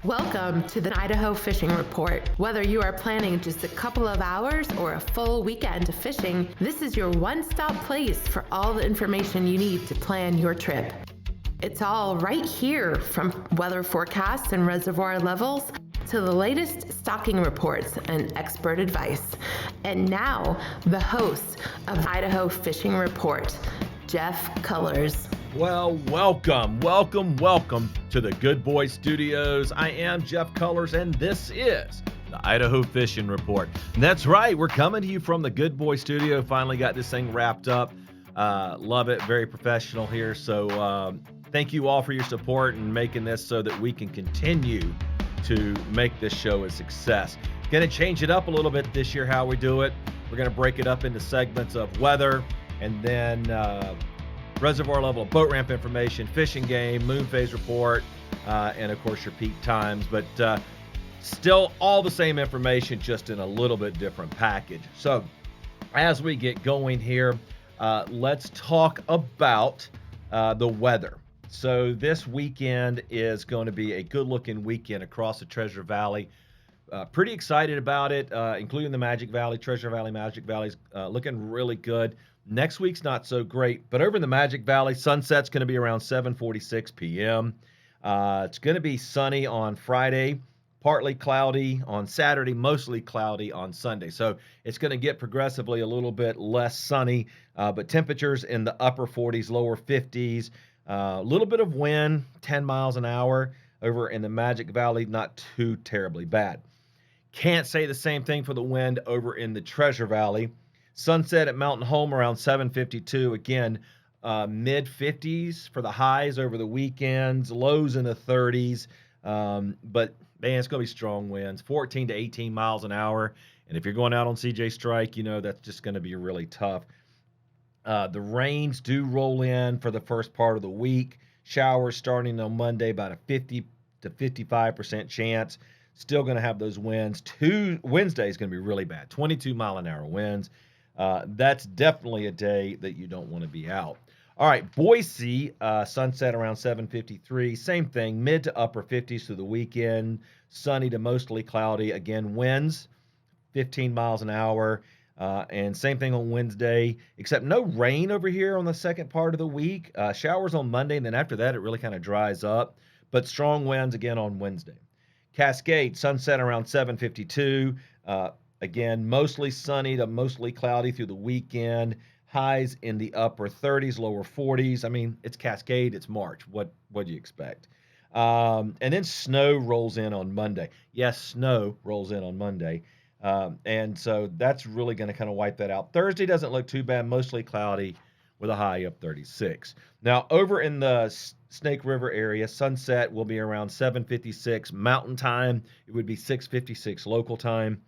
Welcome to the Idaho Fishing Report. Whether you are planning just a couple of hours or a full weekend of fishing, this is your one-stop place for all the information you need to plan your trip. It's all right here, from weather forecasts and reservoir levels to the latest stocking reports and expert advice. And now, the host of Idaho Fishing Report, Jeff Cullers. Well, welcome to the Good Boy Studios. I am Jeff Cullers, and this is the Idaho Fishing Report. And that's right, we're coming to you from the Good Boy Studio. Finally got this thing wrapped up. Love it, very professional here. So thank you all for your support and making this so that we can continue to make this show a success. Going to change it up a little bit this year how we do it. We're going to break it up into segments of weather and then reservoir level, boat ramp information, fishing game, moon phase report, and of course your peak times, but still all the same information, just in a little bit different package. So as we get going here, let's talk about the weather. So this weekend is going to be a good looking weekend across the Treasure Valley. Pretty excited about it, including the Magic Valley. Treasure Valley, Magic Valley's looking really good. Next week's not so great, but over in the Magic Valley, sunset's going to be around 7:46 p.m. It's going to be sunny on Friday, partly cloudy on Saturday, mostly cloudy on Sunday. So it's going to get progressively a little bit less sunny, but temperatures in the upper 40s, lower 50s. A little bit of wind, 10 miles an hour over in the Magic Valley, not too terribly bad. Can't say the same thing for the wind over in the Treasure Valley. Sunset at Mountain Home around 7:52. Again, mid 50s for the highs over the weekends, lows in the 30s. But man, it's going to be strong winds, 14 to 18 miles an hour. And if you're going out on CJ Strike, you know that's just going to be really tough. The rains do roll in for the first part of the week. Showers starting on Monday, about a 50 to 55% chance. Still going to have those winds. Wednesday is going to be really bad, 22 mile an hour winds. That's definitely a day that you don't want to be out. All right, Boise, sunset around 7:53. Same thing, mid to upper 50s through the weekend. Sunny to mostly cloudy. Again, winds 15 miles an hour. And same thing on Wednesday, except no rain over here on the second part of the week. Showers on Monday, and then after that, it really kind of dries up. But strong winds again on Wednesday. Cascade, sunset around 7:52. Again, mostly sunny to mostly cloudy through the weekend. Highs in the upper 30s, lower 40s. I mean, it's Cascade, it's March. What do you expect? And then snow rolls in on Monday. Yes, snow rolls in on Monday. And so that's really going to kind of wipe that out. Thursday doesn't look too bad, mostly cloudy with a high of 36. Now, over in the Snake River area, sunset will be around 7:56 Mountain Time. It would be 6:56 local time.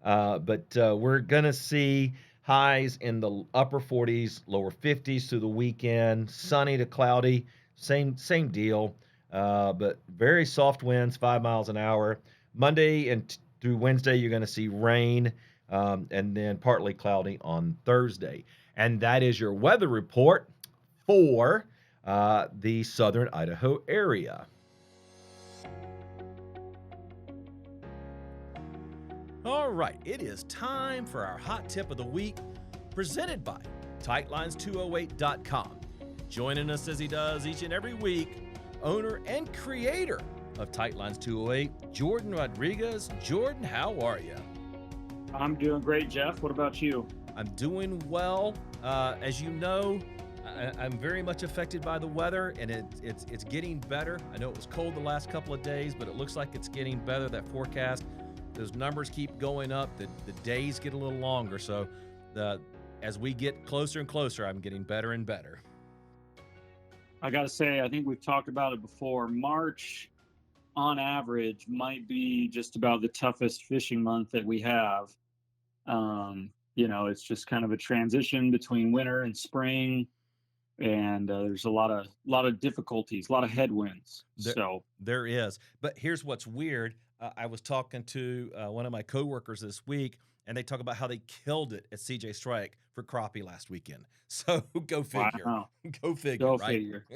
But we're going to see highs in the upper 40s, lower 50s through the weekend, sunny to cloudy, same deal, but very soft winds, 5 miles an hour. Monday and through Wednesday, you're going to see rain, and then partly cloudy on Thursday. And that is your weather report for the southern Idaho area. All right, it is time for our hot tip of the week, presented by Tightlines208.com. Joining us as he does each and every week, owner and creator of Tightlines 208, Jordan Rodriguez. Jordan, how are you? I'm doing great, Jeff. What about you? I'm doing well. As you know, I'm very much affected by the weather, and it's getting better. I know it was cold the last couple of days, but it looks like it's getting better, that forecast. Those numbers keep going up. The days get a little longer. So as we get closer and closer, I'm getting better and better. I got to say, I think we've talked about it before. March, on average, might be just about the toughest fishing month that we have. It's just kind of a transition between winter and spring, and there's a lot of difficulties, a lot of headwinds. There is. But here's what's weird. I was talking to one of my coworkers this week, and they talk about how they killed it at CJ Strike for crappie last weekend. So go figure. Wow. Go figure. Go right? figure.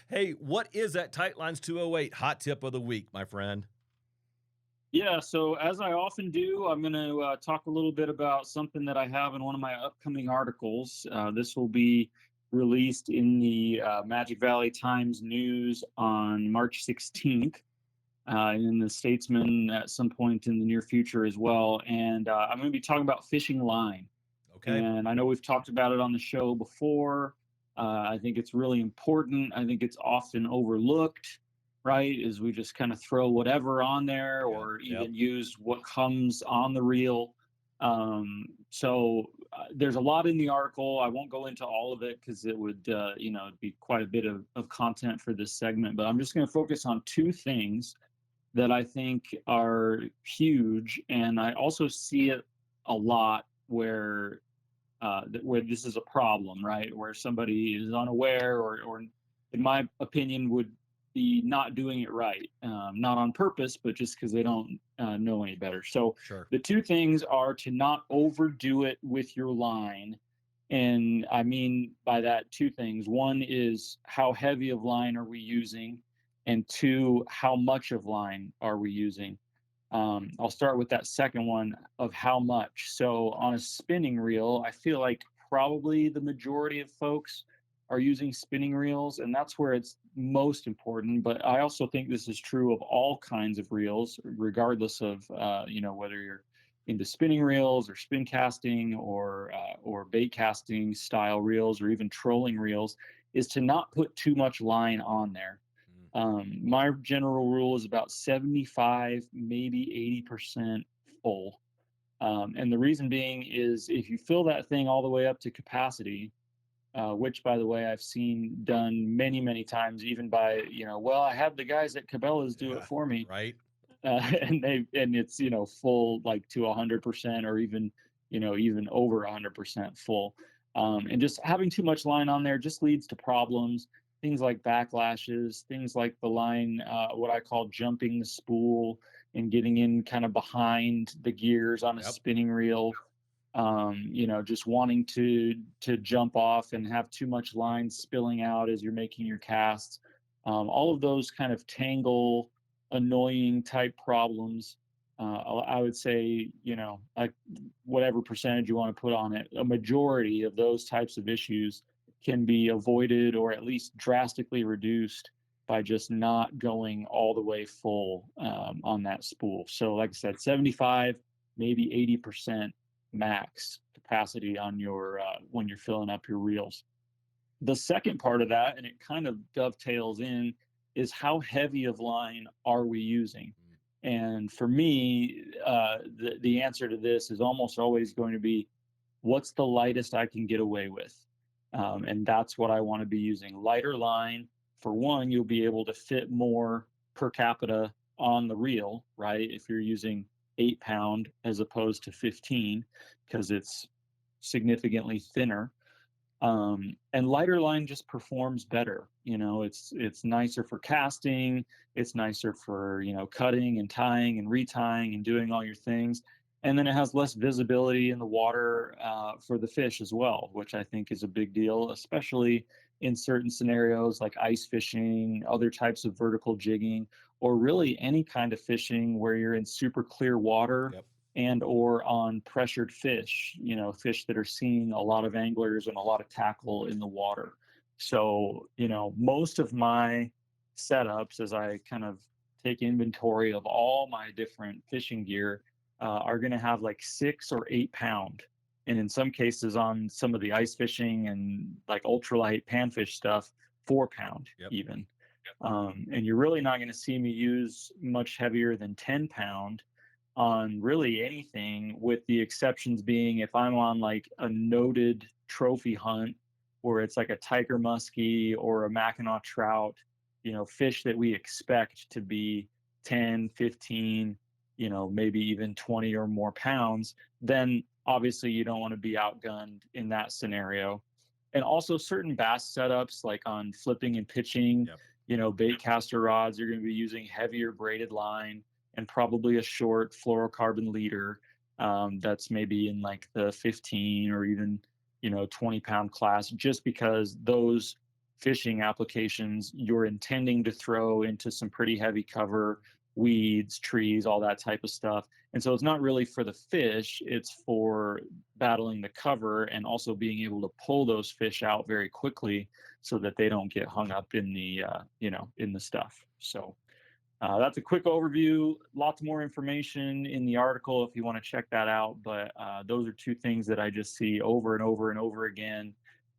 Hey, what is that Tightlines 208 hot tip of the week, my friend? Yeah, so as I often do, I'm going to talk a little bit about something that I have in one of my upcoming articles. This will be released in the Magic Valley Times News on March 16th, in the Statesman at some point in the near future as well. And I'm going to be talking about fishing line. Okay. And I know we've talked about it on the show before. I think it's really important. I think it's often overlooked, right? Is we just kind of throw whatever on there Yep. or Yep. even use what comes on the reel. There's a lot in the article. I won't go into all of it because it would, it'd be quite a bit of content for this segment. But I'm just going to focus on two things that I think are huge, and I also see it a lot where this is a problem, right? Where somebody is unaware, or in my opinion, would be not doing it right, not on purpose, but just because they don't know any better. So Sure. the two things are to not overdo it with your line. And I mean by that two things. One is how heavy of line are we using? And two, how much of line are we using? I'll start with that second one of how much. So on a spinning reel, I feel like probably the majority of folks are using spinning reels, and that's where it's most important. But I also think this is true of all kinds of reels, regardless of whether you're into spinning reels or spin casting or bait casting style reels or even trolling reels, is to not put too much line on there. My general rule is about 75, maybe 80% full. And the reason being is if you fill that thing all the way up to capacity, which by the way, I've seen done many, many times, even by, I have the guys at Cabela's do it for me. Right. And it's, full like to 100% or even over 100% full. And just having too much line on there just leads to problems, things like backlashes, things like the line, what I call jumping the spool and getting in kind of behind the gears on a spinning reel. Just wanting to jump off and have too much line spilling out as you're making your casts. All of those kind of tangle, annoying type problems. I would say, like whatever percentage you want to put on it, a majority of those types of issues can be avoided or at least drastically reduced by just not going all the way full on that spool. So, like I said, 75, maybe 80% max capacity on your when you're filling up your reels. The second part of that, and it kind of dovetails in, is how heavy of line are we using? And for me, the answer to this is almost always going to be, what's the lightest I can get away with? And that's what I want to be using. Lighter line, for one, you'll be able to fit more per capita on the reel, right? If you're using 8 pound as opposed to 15, because it's significantly thinner. And lighter line just performs better. It's nicer for casting. It's nicer for, cutting and tying and retying and doing all your things. And then it has less visibility in the water for the fish as well, which I think is a big deal, especially in certain scenarios like ice fishing, other types of vertical jigging, or really any kind of fishing where you're in super clear water. Yep. And or on pressured fish, fish that are seeing a lot of anglers and a lot of tackle in the water. So, most of my setups, as I kind of take inventory of all my different fishing gear, are going to have like 6 or 8 pound. And in some cases on some of the ice fishing and like ultralight panfish stuff, 4 pound even. And you're really not going to see me use much heavier than 10 pound on really anything, with the exceptions being if I'm on like a noted trophy hunt where it's like a tiger muskie or a Mackinaw trout, fish that we expect to be 10, 15, maybe even 20 or more pounds, then obviously you don't want to be outgunned in that scenario. And also certain bass setups, like on flipping and pitching, bait caster rods, you're going to be using heavier braided line and probably a short fluorocarbon leader that's maybe in like the 15 or even 20 pound class, just because those fishing applications, you're intending to throw into some pretty heavy cover, weeds, trees, all that type of stuff. And so it's not really for the fish, it's for battling the cover and also being able to pull those fish out very quickly so that they don't get hung up in the, in the stuff. So that's a quick overview. Lots more information in the article if you want to check that out. But those are two things that I just see over and over and over again.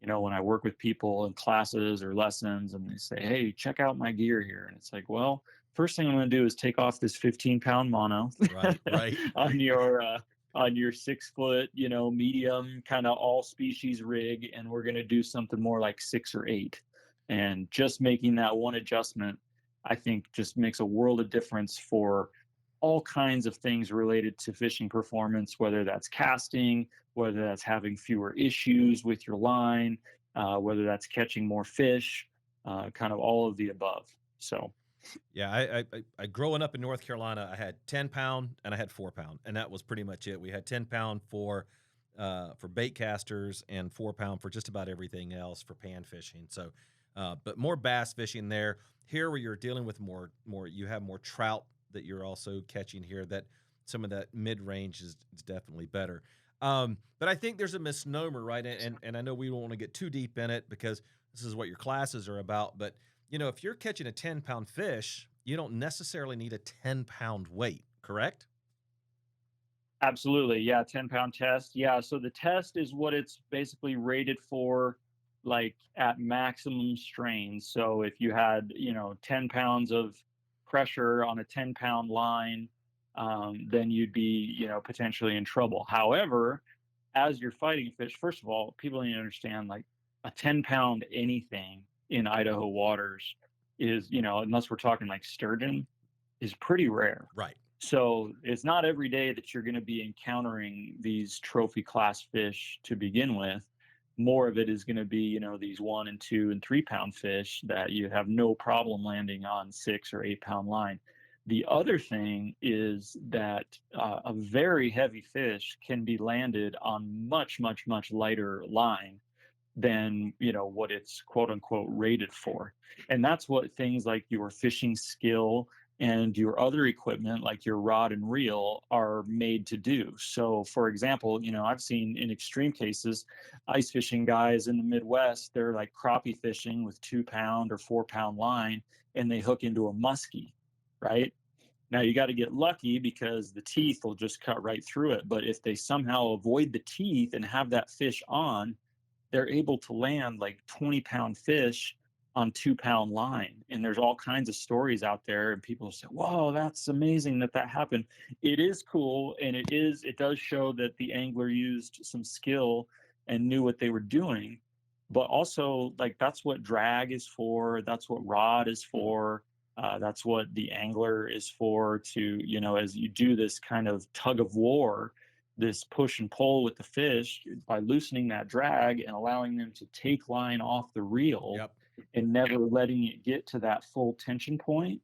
When I work with people in classes or lessons and they say, hey, check out my gear here. And it's like, well, first thing I'm going to do is take off this 15-pound mono Right. on your 6-foot, medium kind of all species rig. And we're going to do something more like 6 or 8. And just making that one adjustment, I think, just makes a world of difference for all kinds of things related to fishing performance, whether that's casting, whether that's having fewer issues with your line, whether that's catching more fish, kind of all of the above. So, yeah, I growing up in North Carolina, I had 10-pound and I had 4-pound, and that was pretty much it. We had 10-pound for bait casters and 4-pound for just about everything else for pan fishing. So, but more bass fishing there. Here, where you're dealing with more, you have more trout that you're also catching here. That some of that mid range is definitely better. But I think there's a misnomer, right? And I know we don't want to get too deep in it because this is what your classes are about. But if you're catching a 10-pound fish, you don't necessarily need a 10-pound weight, correct? Absolutely, yeah. 10-pound test, yeah. So the test is what it's basically rated for, like at maximum strain. So if you had 10 pounds of pressure on a 10-pound line, then you'd be potentially in trouble. However, as you're fighting fish, first of all, people need to understand, like, a 10-pound anything in Idaho waters is, unless we're talking like sturgeon, is pretty rare. Right. So it's not every day that you're going to be encountering these trophy class fish to begin with. More of it is going to be, these 1 and 2 and 3-pound fish that you have no problem landing on 6 or 8-pound line. The other thing is that a very heavy fish can be landed on much, much, much lighter line than what it's quote unquote rated for. And that's what things like your fishing skill and your other equipment like your rod and reel are made to do. So for example, I've seen in extreme cases ice fishing guys in the Midwest, they're like crappie fishing with 2-pound or 4-pound line, and they hook into a muskie, right? Now you got to get lucky because the teeth will just cut right through it. But if they somehow avoid the teeth and have that fish on, they're able to land like 20-pound fish on 2-pound line. And there's all kinds of stories out there, and people say, whoa, that's amazing that happened. It is cool. And it does show that the angler used some skill and knew what they were doing. But also, like, that's what drag is for. That's what rod is for. That's what the angler is for, to, as you do this kind of tug of war, this push and pull with the fish, by loosening that drag and allowing them to take line off the reel. Yep. And never letting it get to that full tension point.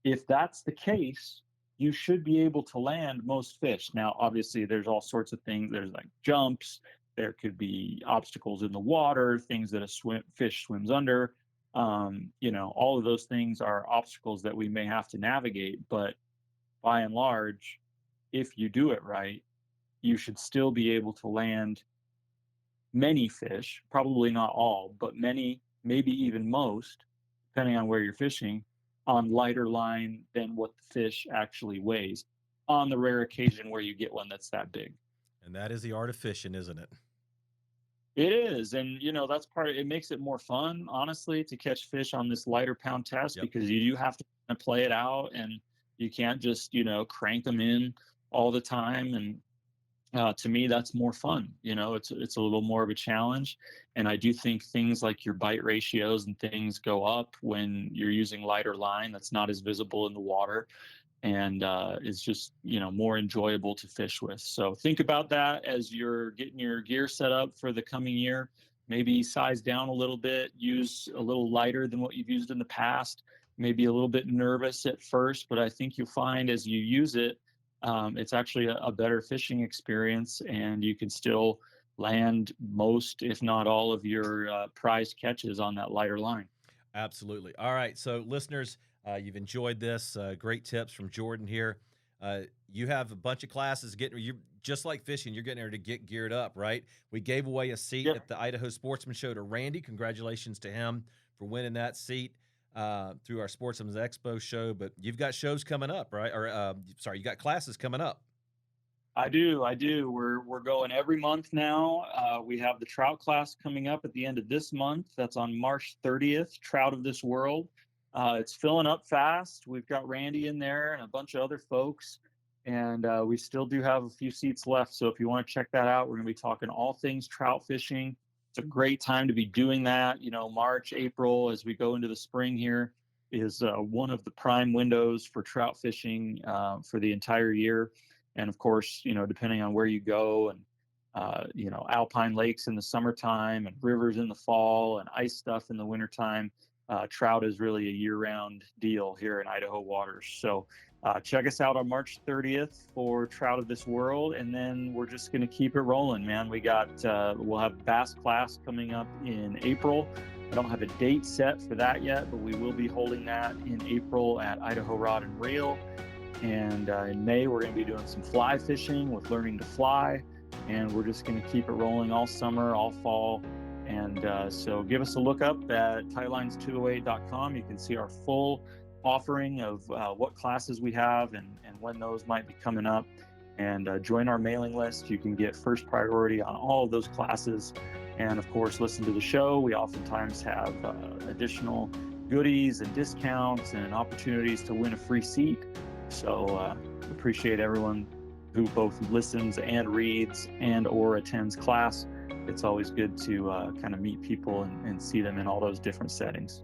If that's the case, you should be able to land most fish. Now, obviously, there's all sorts of things. There's like jumps. There could be obstacles in the water, things that a fish swims under. All of those things are obstacles that we may have to navigate. But by and large, if you do it right, you should still be able to land many fish, probably not all, but many, maybe even most, depending on where you're fishing, on lighter line than what the fish actually weighs, on the rare occasion where you get one that's that big. And that is the art of fishing, isn't it? It is. And, that's part of it. Makes it more fun, honestly, to catch fish on this lighter pound test. Yep. Because you do have to play it out, and you can't just, crank them in all the time. And to me, that's more fun. It's a little more of a challenge. And I do think things like your bite ratios and things go up when you're using lighter line that's not as visible in the water, and it's just, more enjoyable to fish with. So think about that as you're getting your gear set up for the coming year. Maybe size down a little bit, use a little lighter than what you've used in the past, maybe a little bit nervous at first, but I think you'll find as you use it, it's actually a better fishing experience, and you can still land most, if not all, of your prized catches on that lighter line. Absolutely. All right. So, listeners, you've enjoyed this. Great tips from Jordan here. You have a bunch of classes getting you just like fishing. You're getting there to get geared up, right? We gave away a seat Yep. at the Idaho Sportsman Show to Randy. Congratulations to him for winning that seat through our Sportsman's Expo show. But you've got shows coming up, right? Or sorry, you got classes coming up. I do. We're going every month now. We have the trout class coming up at the end of this month. That's on March 30th. Trout of This World. It's filling up fast. We've got Randy in there and a bunch of other folks, and we still do have a few seats left. So if you want to check that out, we're going to be talking all things trout fishing. It's a great time to be doing that. You know, March, April, as we go into the spring here, is one of the prime windows for trout fishing for the entire year. And of course, you know, depending on where you go, and you know, alpine lakes in the summertime and rivers in the fall and ice stuff in the wintertime, trout is really a year-round deal here in Idaho waters. So check us out on March 30th for Trout of This World, and then we're just going to keep it rolling, man. We'll have bass class coming up in April. I don't have a date set for that yet, but we will be holding that in April at Idaho Rod and Reel. And in May, we're going to be doing some fly fishing with Learning to Fly. And we're just going to keep it rolling all summer, all fall. And so give us a look up at Tightlines208.com. You can see our full offering of what classes we have and when those might be coming up. And join our mailing list. You can get first priority on all of those classes. And of course, listen to the show. We oftentimes have additional goodies and discounts and opportunities to win a free seat. So appreciate everyone who both listens and reads and or attends class. It's always good to kind of meet people and see them in all those different settings.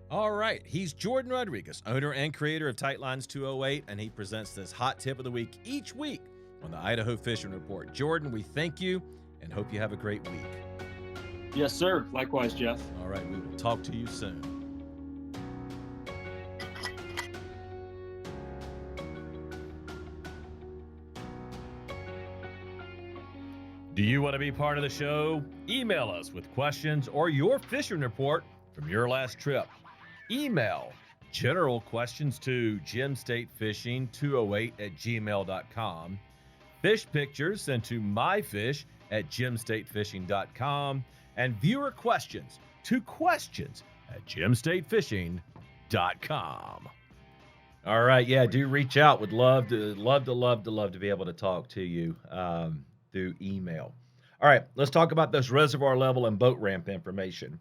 All right. He's Jordan Rodriguez, owner and creator of Tightlines 208, and he presents this hot tip of the week each week on the Idaho Fishing Report. Jordan, we thank you and hope you have a great week. Yes, sir. Likewise, Jeff. All right. We will talk to you soon. Do you want to be part of the show? Email us with questions or your fishing report from your last trip. Email general questions to gemstatefishing208@gmail.com. Fish pictures sent to myfish@gemstatefishing.com. And viewer questions to questions@gemstatefishing.com. All right. Yeah, do reach out. Would love to be able to talk to you through email. All right, let's talk about this reservoir level and boat ramp information.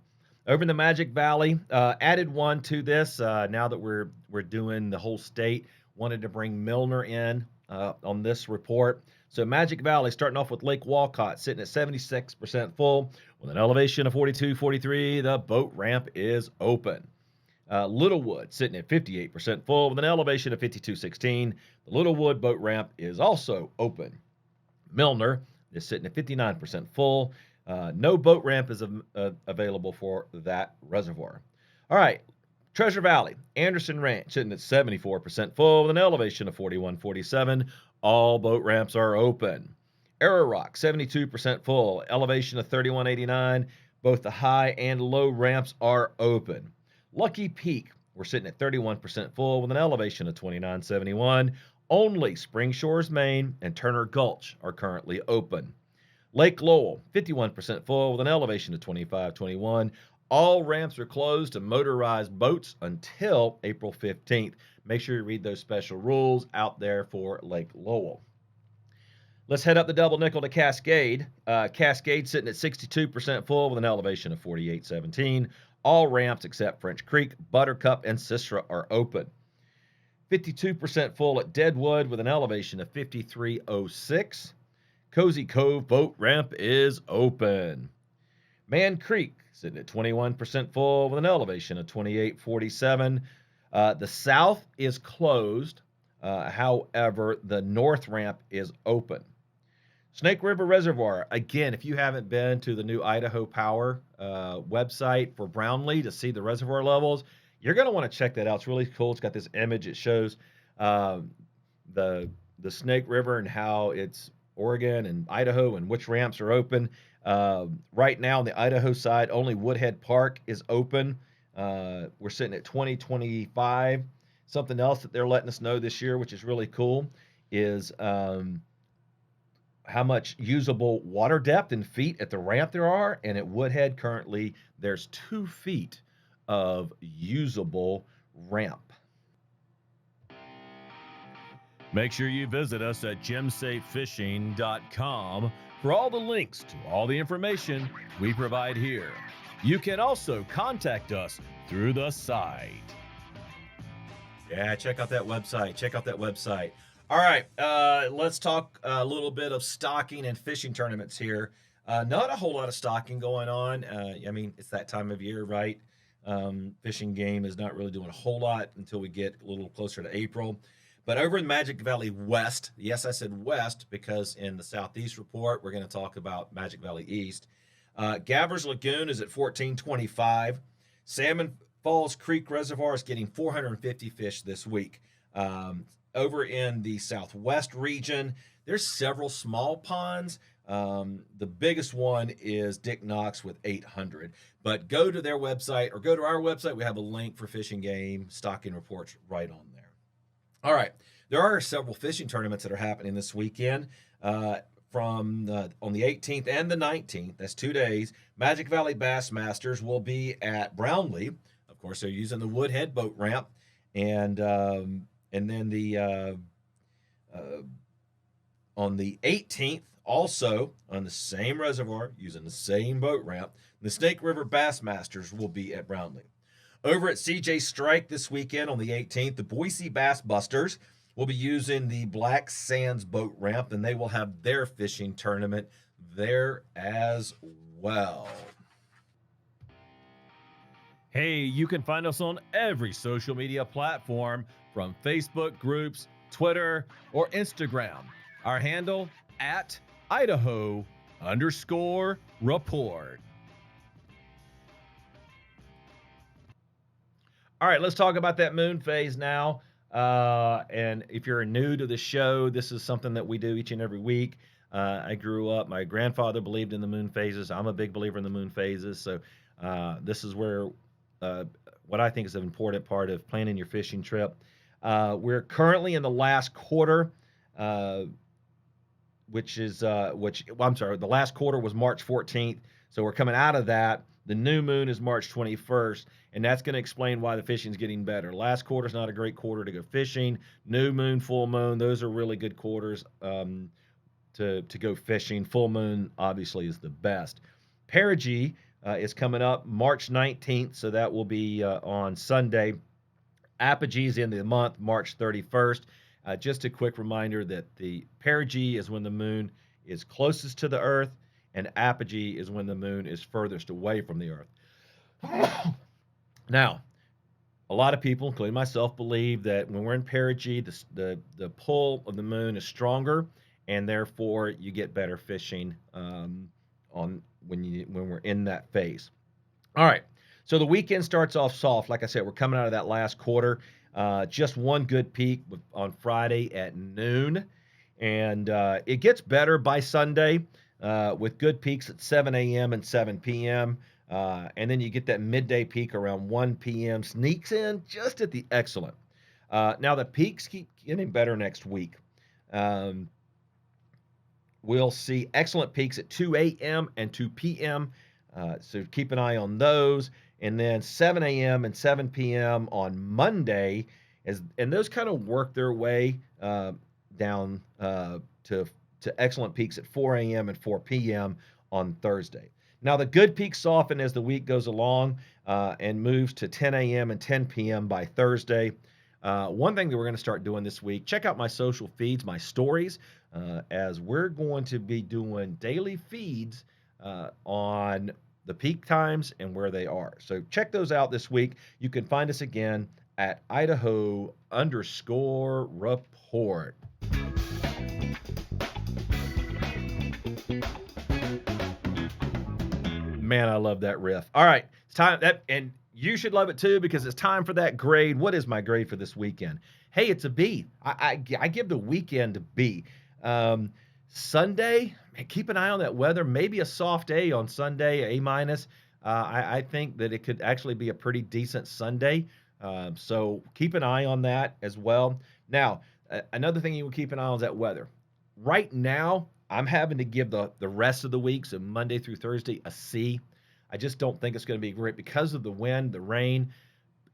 Over in the Magic Valley, added one to this now that we're doing the whole state. Wanted to bring Milner in on this report. So Magic Valley, starting off with Lake Walcott, sitting at 76% full with an elevation of 42-43. The boat ramp is open. Littlewood, sitting at 58% full with an elevation of 52-16. The Littlewood boat ramp is also open. Milner is sitting at 59% full. No boat ramp is available for that reservoir. All right, Treasure Valley, Anderson Ranch, sitting at 74% full with an elevation of 41-47. All boat ramps are open. Arrow Rock, 72% full, elevation of 31-89. Both the high and low ramps are open. Lucky Peak, we're sitting at 31% full with an elevation of 29-71. Only Spring Shores, Maine, and Turner Gulch are currently open. Lake Lowell, 51% full with an elevation of 25-21. All ramps are closed to motorized boats until April 15th. Make sure you read those special rules out there for Lake Lowell. Let's head up the Double Nickel to Cascade. Cascade sitting at 62% full with an elevation of 48-17. All ramps except French Creek, Buttercup, and Sisra are open. 52% full at Deadwood with an elevation of 53-06. Cozy Cove boat ramp is open. Man Creek sitting at 21% full with an elevation of 28-47. The south is closed. However, the north ramp is open. Snake River Reservoir. Again, if you haven't been to the new Idaho Power website for Brownlee to see the reservoir levels, you're going to want to check that out. It's really cool. It's got this image. It shows the Snake River and how it's Oregon and Idaho and which ramps are open. Right now on the Idaho side, only Woodhead Park is open. We're sitting at 2025. Something else that they're letting us know this year, which is really cool, is how much usable water depth in feet at the ramp there are. And at Woodhead, currently, there's 2 feet of usable ramp. Make sure you visit us at gemsafefishing.com for all the links to all the information we provide here. You can also contact us through the site. Yeah, check out that website. All right, let's talk a little bit of stocking and fishing tournaments here. Not a whole lot of stocking going on. I mean, it's that time of year, right? Fishing game is not really doing a whole lot until we get a little closer to April. But over in Magic Valley West, yes, I said West because in the Southeast report, we're going to talk about Magic Valley East. Gavers Lagoon is at 1425. Salmon Falls Creek Reservoir is getting 450 fish this week. Over in the Southwest region, there's several small ponds. The biggest one is Dick Knox with 800. But go to their website or go to our website. We have a link for fishing game stocking reports right on there. All right, there are several fishing tournaments that are happening this weekend. On the 18th and the 19th, that's 2 days. Magic Valley Bass Masters will be at Brownlee. Of course, they're using the Woodhead boat ramp, and then on the 18th, also on the same reservoir, using the same boat ramp, the Snake River Bass Masters will be at Brownlee. Over at CJ Strike this weekend on the 18th, the Boise Bass Busters will be using the Black Sands boat ramp, and they will have their fishing tournament there as well. Hey, you can find us on every social media platform, from Facebook groups, Twitter, or Instagram. Our handle at Idaho_report. All right, let's talk about that moon phase now. And if you're new to the show, this is something that we do each and every week. I grew up, my grandfather believed in the moon phases. I'm a big believer in the moon phases. So this is where what I think is an important part of planning your fishing trip. We're currently in the last quarter, the last quarter was March 14th. So we're coming out of that. The new moon is March 21st, and that's going to explain why the fishing's getting better. Last quarter's not a great quarter to go fishing. New moon, full moon, those are really good quarters to go fishing. Full moon, obviously, is the best. Perigee is coming up March 19th, so that will be on Sunday. Apogee is the end of the month, March 31st. Just a quick reminder that the perigee is when the moon is closest to the Earth, and apogee is when the moon is furthest away from the Earth. Now, a lot of people, including myself, believe that when we're in perigee, the pull of the moon is stronger, and therefore you get better fishing when we're in that phase. All right, so the weekend starts off soft. Like I said, we're coming out of that last quarter. Just one good peak on Friday at noon, and it gets better by Sunday with good peaks at 7 a.m. and 7 p.m. And then you get that midday peak around 1 p.m. Sneaks in just at the excellent. Now the peaks keep getting better next week. We'll see excellent peaks at 2 a.m. and 2 p.m. So keep an eye on those. And then 7 a.m. and 7 p.m. on Monday, and those kind of work their way down to excellent peaks at 4 a.m. and 4 p.m. on Thursday. Now, the good peaks soften as the week goes along and moves to 10 a.m. and 10 p.m. by Thursday. One thing that we're going to start doing this week, check out my social feeds, my stories, as we're going to be doing daily feeds on the peak times and where they are. So check those out this week. You can find us again at Idaho_report. Man, I love that riff. All right, it's time and you should love it too, because it's time for that grade. What is my grade for this weekend? Hey, it's a B. I give the weekend a B. Sunday, man, keep an eye on that weather. Maybe a soft A on Sunday, A minus. I think that it could actually be a pretty decent Sunday. So keep an eye on that as well. Now, another thing you will keep an eye on is that weather. Right now, I'm having to give the rest of the week, so Monday through Thursday, a C. I just don't think it's going to be great because of the wind, the rain.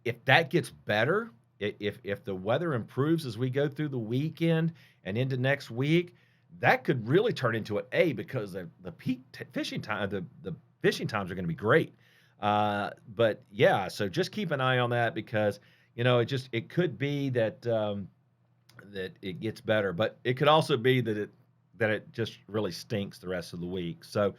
If that gets better, if the weather improves as we go through the weekend and into next week, that could really turn into an A because the peak fishing time, the fishing times are going to be great. But yeah, so just keep an eye on that because it could be that that it gets better, but it could also be that it just really stinks the rest of the week. So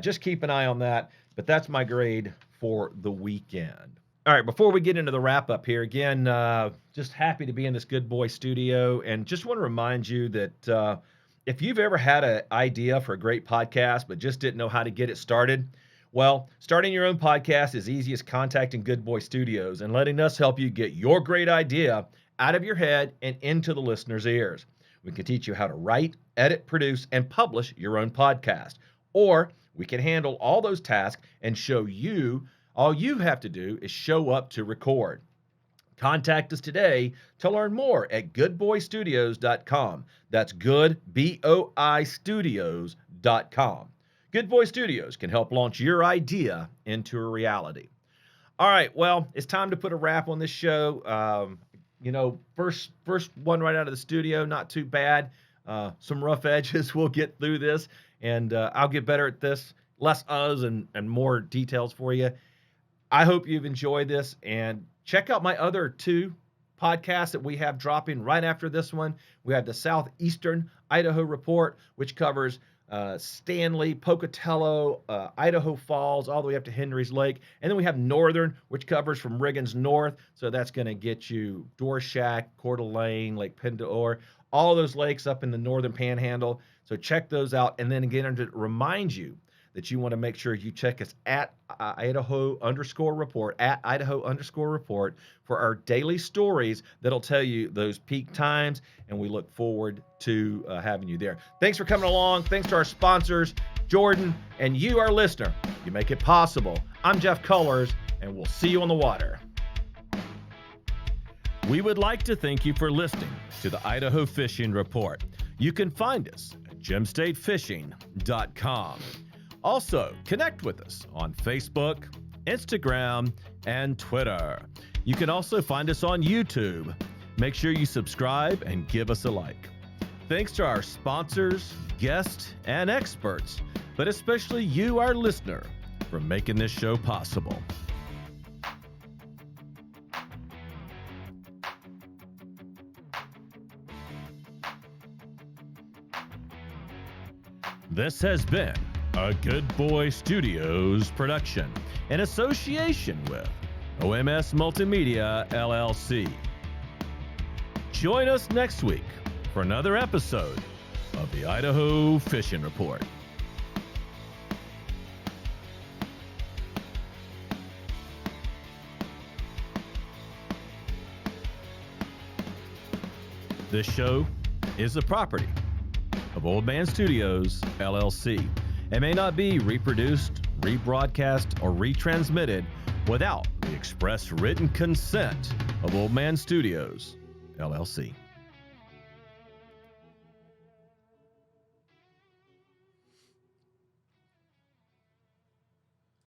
just keep an eye on that. But that's my grade for the weekend. All right, before we get into the wrap up here, again, just happy to be in this Good Boy studio, and just want to remind you that if you've ever had an idea for a great podcast but just didn't know how to get it started, well, starting your own podcast is easy as contacting Good Boy Studios and letting us help you get your great idea out of your head and into the listener's ears. We can teach you how to write, edit, produce, and publish your own podcast. Or we can handle all those tasks and show you. All you have to do is show up to record. Contact us today to learn more at goodboystudios.com. That's good, B-O-I studios.com. Good Boy Studios can help launch your idea into a reality. All right, well, it's time to put a wrap on this show. First one right out of the studio, not too bad. Some rough edges. We'll get through this, and I'll get better at this. Less uhs and more details for you. I hope you've enjoyed this, and check out my other two podcasts that we have dropping right after this one. We have the Southeastern Idaho Report, which covers Stanley, Pocatello, Idaho Falls, all the way up to Henry's Lake. And then we have Northern, which covers from Riggins North. So that's going to get you Dorshack, Coeur d'Alene, Lake Pendor, all those lakes up in the northern panhandle. So check those out. And then again, to remind you that you want to make sure you check us at Idaho_report for our daily stories that'll tell you those peak times, and we look forward to having you there. Thanks for coming along. Thanks to our sponsors, Jordan, and you, our listener. You make it possible. I'm Jeff Cullers, and we'll see you on the water. We would like to thank you for listening to the Idaho Fishing Report. You can find us at gemstatefishing.com. Also, connect with us on Facebook, Instagram, and Twitter. You can also find us on YouTube. Make sure you subscribe and give us a like. Thanks to our sponsors, guests, and experts, but especially you, our listener, for making this show possible. This has been a Good Boy Studios production in association with OMS Multimedia, LLC. Join us next week for another episode of the Idaho Fishing Report. This show is the property of Old Man Studios, LLC, and may not be reproduced, rebroadcast, or retransmitted without the express written consent of Old Man Studios, LLC.